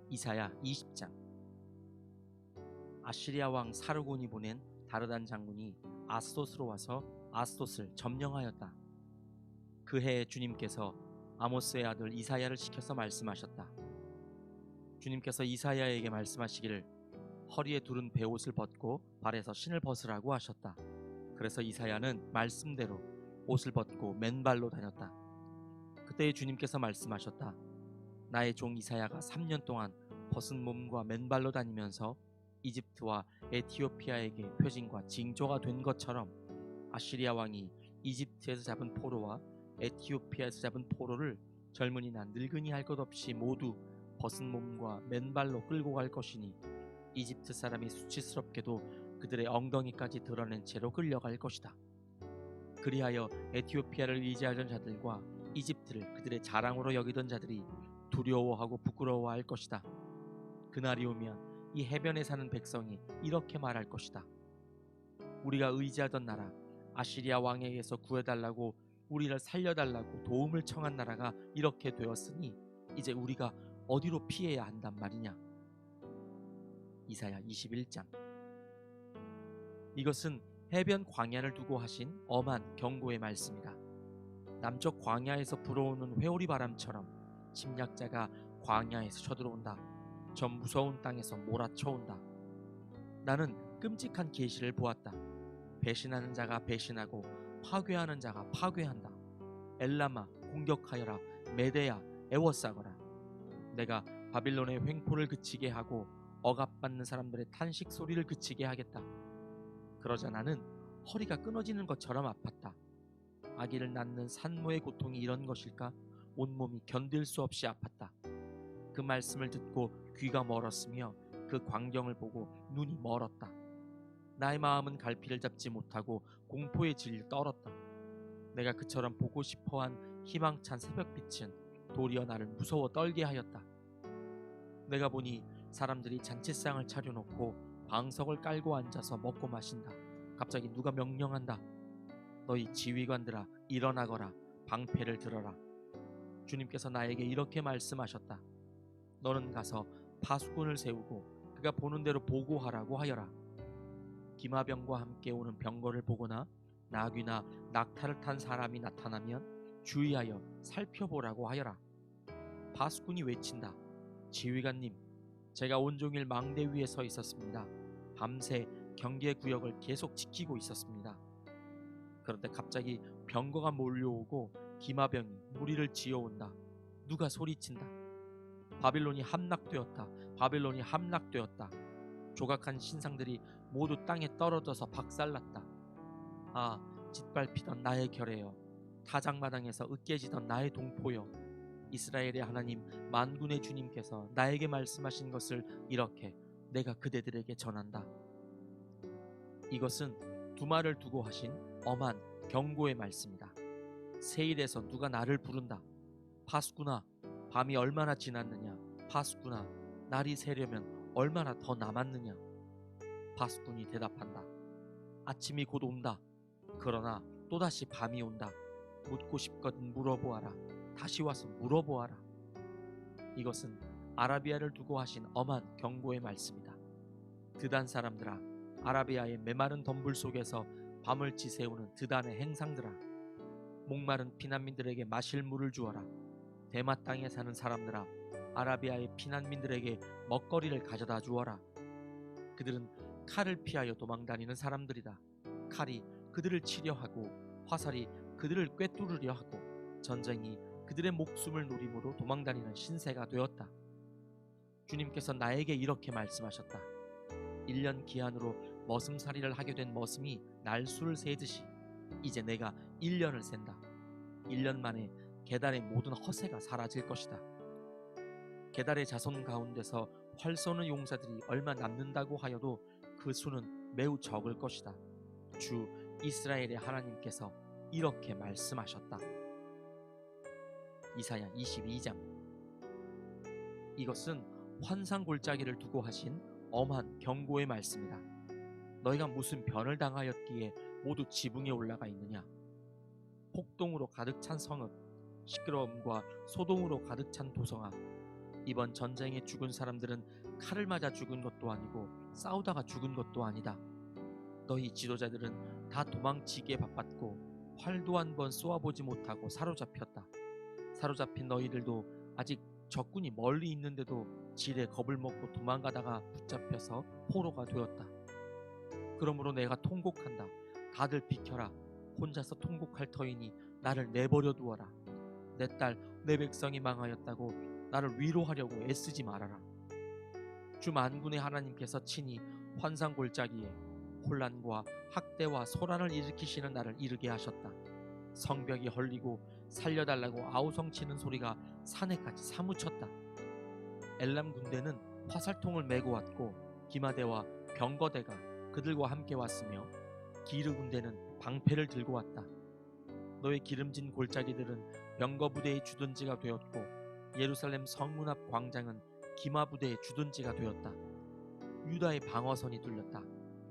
이사야 20장. 아시리아 왕 사르곤이 보낸 다르단 장군이 아스돗으로 와서 아스돗을 점령하였다. 그 해에 주님께서 아모스의 아들 이사야를 시켜서 말씀하셨다. 주님께서 이사야에게 말씀하시기를 허리에 두른 베옷을 벗고 발에서 신을 벗으라고 하셨다. 그래서 이사야는 말씀대로 옷을 벗고 맨발로 다녔다. 그때 주님께서 말씀하셨다. 나의 종 이사야가 3년 동안 벗은 몸과 맨발로 다니면서 이집트와 에티오피아에게 표징과 징조가 된 것처럼 아시리아 왕이 이집트에서 잡은 포로와 에티오피아에서 잡은 포로를 젊은이나 늙은이 할 것 없이 모두 벗은 몸과 맨발로 끌고 갈 것이니 이집트 사람이 수치스럽게도 그들의 엉덩이까지 드러낸 채로 끌려갈 것이다. 그리하여 에티오피아를 의지하던 자들과 이집트를 그들의 자랑으로 여기던 자들이 두려워하고 부끄러워할 것이다. 그날이 오면 이 해변에 사는 백성이 이렇게 말할 것이다. 우리가 의지하던 나라 아시리아 왕에게서 구해달라고 우리를 살려달라고 도움을 청한 나라가 이렇게 되었으니 이제 우리가 어디로 피해야 한단 말이냐. 이사야 21장. 이것은 해변 광야를 두고 하신 엄한 경고의 말씀이다. 남쪽 광야에서 불어오는 회오리 바람처럼 침략자가 광야에서 쳐들어온다. 저 무서운 땅에서 몰아쳐온다. 나는 끔찍한 계시를 보았다. 배신하는 자가 배신하고 파괴하는 자가 파괴한다. 엘라마 공격하여라. 메대야 애워싸거라. 내가 바빌론의 횡포를 그치게 하고 억압받는 사람들의 탄식 소리를 그치게 하겠다. 그러자 나는 허리가 끊어지는 것처럼 아팠다. 아기를 낳는 산모의 고통이 이런 것일까? 온몸이 견딜 수 없이 아팠다. 그 말씀을 듣고 귀가 멀었으며 그 광경을 보고 눈이 멀었다. 나의 마음은 갈피를 잡지 못하고 공포의 진리를 떨었다. 내가 그처럼 보고 싶어한 희망찬 새벽빛은 도리어 나를 무서워 떨게 하였다. 내가 보니 사람들이 잔치상을 차려놓고 방석을 깔고 앉아서 먹고 마신다. 갑자기 누가 명령한다. 너희 지휘관들아 일어나거라. 방패를 들어라. 주님께서 나에게 이렇게 말씀하셨다. 너는 가서 파수꾼을 세우고 그가 보는 대로 보고하라고 하여라. 기마병과 함께 오는 병거를 보거나 나귀나 낙타를 탄 사람이 나타나면 주의하여 살펴보라고 하여라. 파수꾼이 외친다. 지휘관님, 제가 온종일 망대 위에 서 있었습니다. 밤새 경계 구역을 계속 지키고 있었습니다. 그런데 갑자기 병거가 몰려오고 기마병이 무리를 지어온다. 누가 소리친다. 바빌론이 함락되었다. 바빌론이 함락되었다. 조각한 신상들이 모두 땅에 떨어져서 박살났다. 아, 짓밟히던 나의 결의여, 타작마당에서 으깨지던 나의 동포여, 이스라엘의 하나님 만군의 주님께서 나에게 말씀하신 것을 이렇게 내가 그대들에게 전한다. 이것은 두말을 두고 하신 엄한 경고의 말씀이다. 세일에서 누가 나를 부른다. 파수꾼아, 밤이 얼마나 지났느냐. 파수꾼아, 날이 새려면 얼마나 더 남았느냐. 파수꾼이 대답한다. 아침이 곧 온다. 그러나 또다시 밤이 온다. 묻고 싶거든 물어보아라. 다시 와서 물어보아라. 이것은 아라비아를 두고 하신 엄한 경고의 말씀이다. 드단 사람들아, 아라비아의 메마른 덤불 속에서 밤을 지새우는 드단의 행상들아, 목마른 피난민들에게 마실 물을 주어라. 대마 땅에 사는 사람들아, 아라비아의 피난민들에게 먹거리를 가져다 주어라. 그들은 칼을 피하여 도망다니는 사람들이다. 칼이 그들을 치려 하고 화살이 그들을 꿰뚫으려 하고 전쟁이 그들의 목숨을 노림으로 도망다니는 신세가 되었다. 주님께서 나에게 이렇게 말씀하셨다. 1년 기한으로 머슴살이를 하게 된 머슴이 날수를 세듯이 이제 내가 1년을 센다. 1년 만에 게달의 모든 허세가 사라질 것이다. 게달의 자손 가운데서 활 쏘는 용사들이 얼마 남는다고 하여도 그 수는 매우 적을 것이다. 주 이스라엘의 하나님께서 이렇게 말씀하셨다. 이사야 22장. 이것은 환상골짜기를 두고 하신 엄한 경고의 말씀이다. 너희가 무슨 변을 당하였기에 모두 지붕에 올라가 있느냐. 폭동으로 가득 찬 성읍, 시끄러움과 소동으로 가득 찬 도성아, 이번 전쟁에 죽은 사람들은 칼을 맞아 죽은 것도 아니고 싸우다가 죽은 것도 아니다. 너희 지도자들은 다 도망치기에 바빴고 활도 한 번 쏘아보지 못하고 사로잡혔다. 사로잡힌 너희들도 아직 적군이 멀리 있는데도 지레 겁을 먹고 도망가다가 붙잡혀서 포로가 되었다. 그러므로 내가 통곡한다. 다들 비켜라. 혼자서 통곡할 터이니 나를 내버려 두어라. 내 딸, 내 백성이 망하였다고 나를 위로하려고 애쓰지 말아라. 주 만군의 하나님께서 친히 환상골짜기에 혼란과 학대와 소란을 일으키시는 날을 이르게 하셨다. 성벽이 헐리고 살려달라고 아우성치는 소리가 산에까지 사무쳤다. 엘람 군대는 화살통을 메고 왔고 기마대와 병거대가 그들과 함께 왔으며 기르 군대는 방패를 들고 왔다. 너의 기름진 골짜기들은 병거 부대의 주둔지가 되었고 예루살렘 성문 앞 광장은 기마 부대의 주둔지가 되었다. 유다의 방어선이 뚫렸다.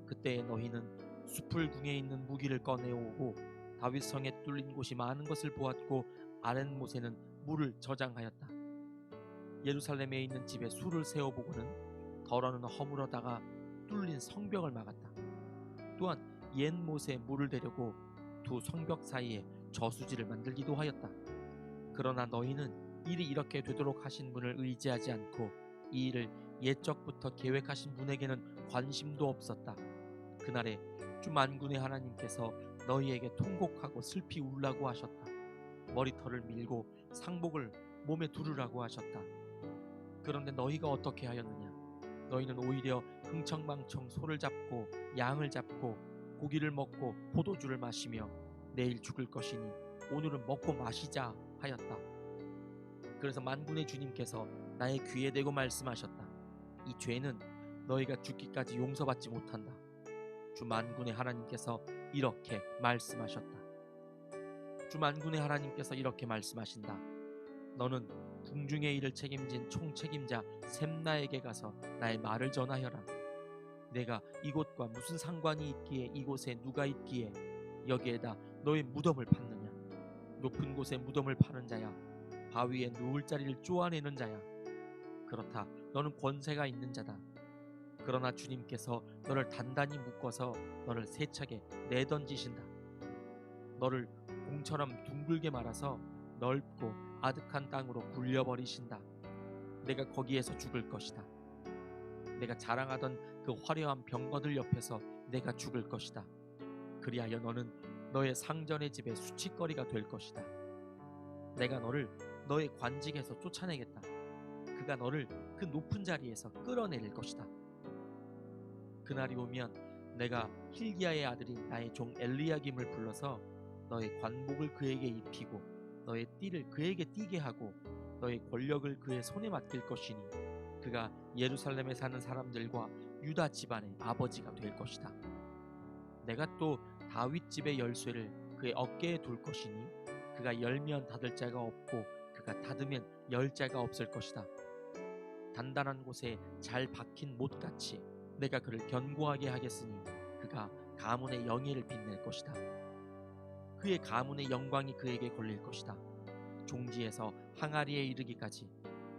그때 너희는 숲을 궁에 있는 무기를 꺼내오고 다윗 성에 뚫린 곳이 많은 것을 보았고 아랫못에는 물을 저장하였다. 예루살렘에 있는 집에 수를 세워보고는 덜어는 허물어다가 뚫린 성벽을 막았다. 또한 옛못에 물을 대려고 두 성벽 사이에 저수지를 만들기도 하였다. 그러나 너희는 일이 이렇게 되도록 하신 분을 의지하지 않고 이 일을 옛적부터 계획하신 분에게는 관심도 없었다. 그날에 주 만군의 하나님께서 너희에게 통곡하고 슬피 울라고 하셨다. 머리털을 밀고 상복을 몸에 두르라고 하셨다. 그런데 너희가 어떻게 하였느냐? 너희는 오히려 흥청망청 소를 잡고 양을 잡고 고기를 먹고 포도주를 마시며 내일 죽을 것이니 오늘은 먹고 마시자 하였다. 그래서 만군의 주님께서 나의 귀에 대고 말씀하셨다. 이 죄는 너희가 죽기까지 용서받지 못한다. 주 만군의 하나님께서 이렇게 말씀하셨다. 주 만군의 하나님께서 이렇게 말씀하신다. 너는 궁중의 일을 책임진 총책임자 셈나에게 가서 나의 말을 전하여라. 내가 이곳과 무슨 상관이 있기에 이곳에 누가 있기에 여기에다 너의 무덤을 팠느냐? 높은 곳에 무덤을 파는 자야. 바위에 누울 자리를 쪼아내는 자야. 그렇다. 너는 권세가 있는 자다. 그러나 주님께서 너를 단단히 묶어서 너를 세차게 내던지신다. 너를 공처럼 둥글게 말아서 넓고 아득한 땅으로 굴려버리신다. 내가 거기에서 죽을 것이다. 내가 자랑하던 그 화려한 병거들 옆에서 내가 죽을 것이다. 그리하여 너는 너의 상전의 집에 수치거리가 될 것이다. 내가 너를 너의 관직에서 쫓아내겠다. 그가 너를 그 높은 자리에서 끌어내릴 것이다. 그날이 오면 내가 힐기야의 아들인 나의 종 엘리야김을 불러서 너의 관복을 그에게 입히고 너의 띠를 그에게 띠게 하고 너의 권력을 그의 손에 맡길 것이니 그가 예루살렘에 사는 사람들과 유다 집안의 아버지가 될 것이다. 내가 또 다윗 집의 열쇠를 그의 어깨에 둘 것이니 그가 열면 닫을 자가 없고 그가 닫으면 열 자가 없을 것이다. 단단한 곳에 잘 박힌 못같이 내가 그를 견고하게 하겠으니 그가 가문의 영예를 빛낼 것이다. 그의 가문의 영광이 그에게 걸릴 것이다. 종지에서 항아리에 이르기까지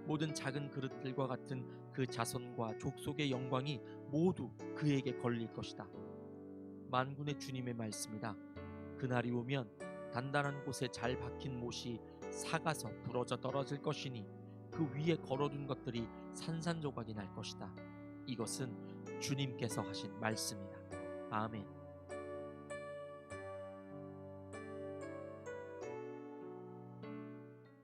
모든 작은 그릇들과 같은 그 자손과 족속의 영광이 모두 그에게 걸릴 것이다. 만군의 주님의 말씀이다. 그날이 오면 단단한 곳에 잘 박힌 못이 삭아서 부러져 떨어질 것이니 그 위에 걸어둔 것들이 산산조각이 날 것이다. 이것은 주님께서 하신 말씀이다. 아멘.